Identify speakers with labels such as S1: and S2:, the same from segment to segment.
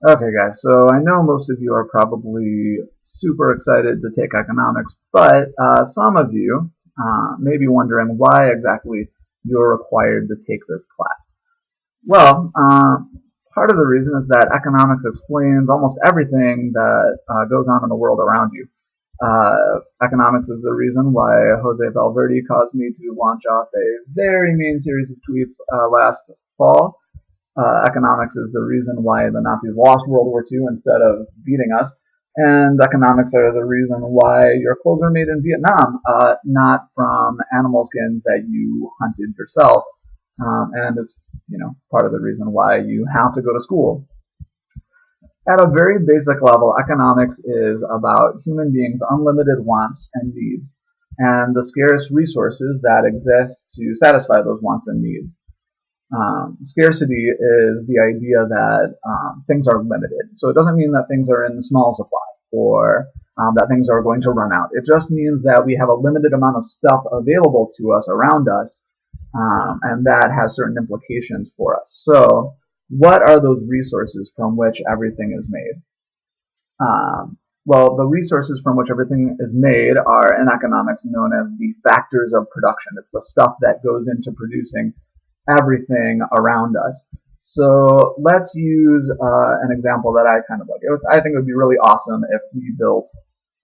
S1: Okay, guys, so I know most of you are probably super excited to take economics, but some of you may be wondering why exactly you're required to take this class. Well, part of the reason is that economics explains almost everything that goes on in the world around you. Economics is the reason why Jose Valverde caused me to launch off a very mean series of tweets last fall. Economics is the reason why the Nazis lost World War II instead of beating us. And economics are the reason why your clothes are made in Vietnam, not from animal skins that you hunted yourself. And it's, part of the reason why you have to go to school. At a very basic level, economics is about human beings' unlimited wants and needs, and the scarce resources that exist to satisfy those wants and needs. Scarcity is the idea that things are limited. So it doesn't mean that things are in small supply or that things are going to run out. It just means that we have a limited amount of stuff available to us around us, and that has certain implications for us. So what are those resources from which everything is made? Well, the resources from which everything is made are in economics known as the factors of production. It's the stuff that goes into producing everything around us. So let's use an example that I kind of like. I think it would be really awesome if we built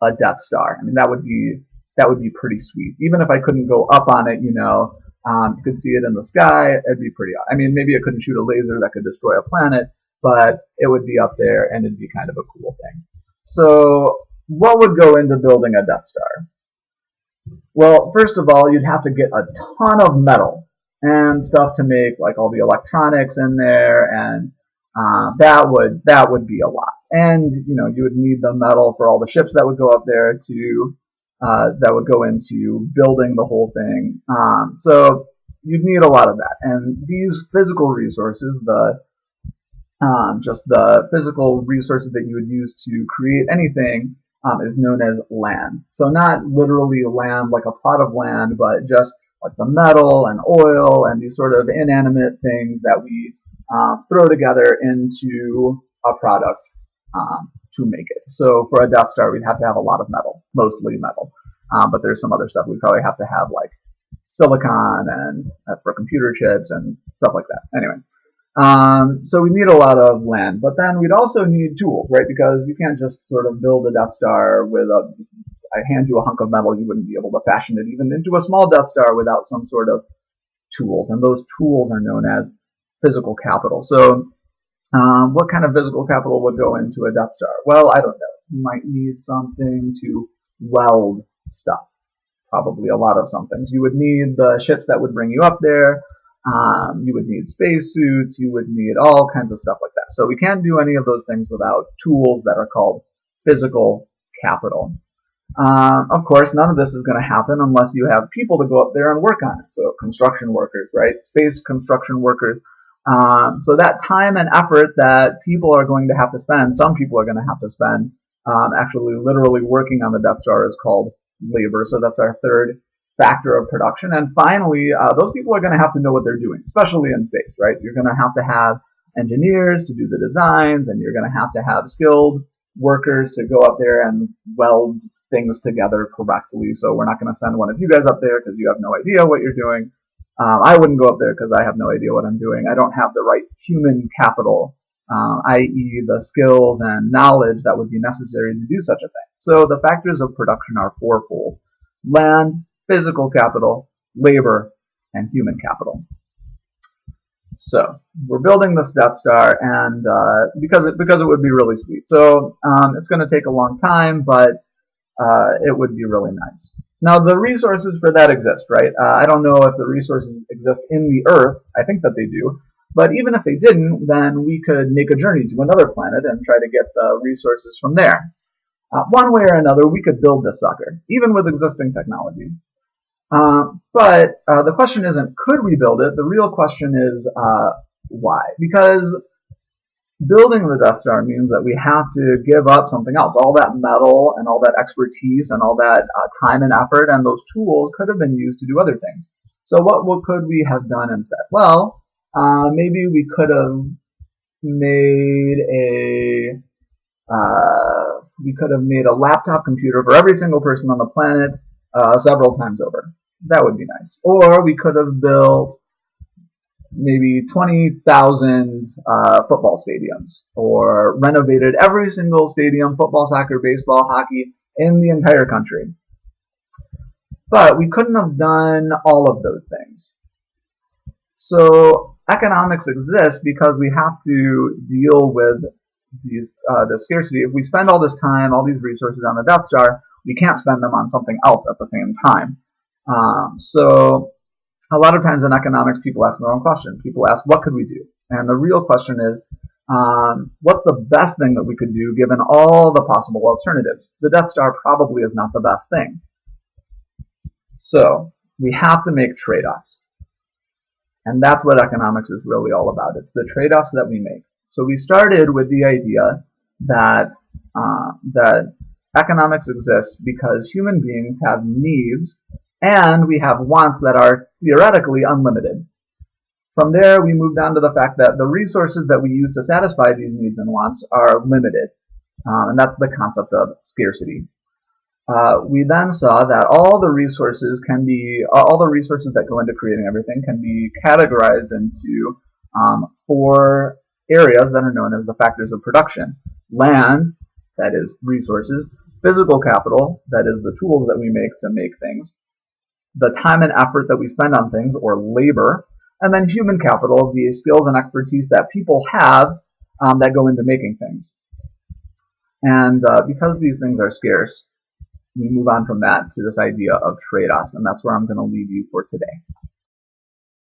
S1: a Death Star. I mean, that would be pretty sweet. Even if I couldn't go up on it, you could see it in the sky. It'd be pretty. I mean, maybe it couldn't shoot a laser that could destroy a planet, but it would be up there, and it'd be kind of a cool thing. So, what would go into building a Death Star? Well, first of all, you'd have to get a ton of metal and stuff to make like all the electronics in there, and that would be a lot. And you would need the metal for all the ships that would go up there to that would go into building the whole thing. So you'd need a lot of that. And these physical resources, just the physical resources that you would use to create anything, is known as land. So not literally land like a plot of land, but just like the metal and oil and these sort of inanimate things that we throw together into a product to make it. So for a Death Star, we'd have to have a lot of metal, mostly metal. But there's some other stuff we'd probably have to have, like silicon and for computer chips and stuff like that. Anyway, so we need a lot of land, but then we'd also need tools, right? Because you can't just sort of build a Death Star with I hand you a hunk of metal, you wouldn't be able to fashion it even into a small Death Star without some sort of tools, and those tools are known as physical capital. So what kind of physical capital would go into a Death Star? Well, I don't know. You might need something to weld stuff. Probably a lot of some things. You would need the ships that would bring you up there. You would need spacesuits. You would need all kinds of stuff like that. So we can't do any of those things without tools that are called physical capital. Of course, none of this is going to happen unless you have people to go up there and work on it. So construction workers, right? Space construction workers. So that time and effort that people are going to have to spend, some people are going to have to spend actually literally working on the Death Star is called labor. So that's our third factor of production. And finally, those people are going to have to know what they're doing, especially in space, right? You're going to have engineers to do the designs, and you're going to have skilled workers to go up there and weld things together correctly. So we're not going to send one of you guys up there because you have no idea what you're doing. I wouldn't go up there because I have no idea what I'm doing. I don't have the right human capital, i.e. the skills and knowledge that would be necessary to do such a thing. So the factors of production are fourfold: land, physical capital, labor, and human capital. So we're building this Death Star, and because it would be really sweet. So it's going to take a long time, but it would be really nice. Now the resources for that exist, right? I don't know if the resources exist in the Earth. I think that they do. But even if they didn't, then we could make a journey to another planet and try to get the resources from there. One way or another, we could build this sucker, even with existing technology. But the question isn't could we build it? The real question is why? Because building the Death Star means that we have to give up something else. All that metal and all that expertise and all that time and effort and those tools could have been used to do other things. So what could we have done instead? Well, maybe we could have made a laptop computer for every single person on the planet several times over. That would be nice. Or we could have built maybe 20,000 football stadiums, or renovated every single stadium, football, soccer, baseball, hockey, in the entire country. But we couldn't have done all of those things. So economics exists because we have to deal with the scarcity. If we spend all this time, all these resources on the Death Star, we can't spend them on something else at the same time. So a lot of times in economics, people ask their own question. People ask, what could we do? And the real question is, what's the best thing that we could do given all the possible alternatives? The Death Star probably is not the best thing. So we have to make trade-offs. And that's what economics is really all about. It's the trade-offs that we make. So we started with the idea that economics exists because human beings have needs and we have wants that are theoretically unlimited. From there, we moved on to the fact that the resources that we use to satisfy these needs and wants are limited. And that's the concept of scarcity. We then saw that all the resources that go into creating everything can be categorized into 4 areas that are known as the factors of production. Land, that is resources; physical capital, that is the tools that we make to make things; the time and effort that we spend on things, or labor; and then human capital, the skills and expertise that people have that go into making things. And because these things are scarce, we move on from that to this idea of trade-offs, and that's where I'm going to leave you for today.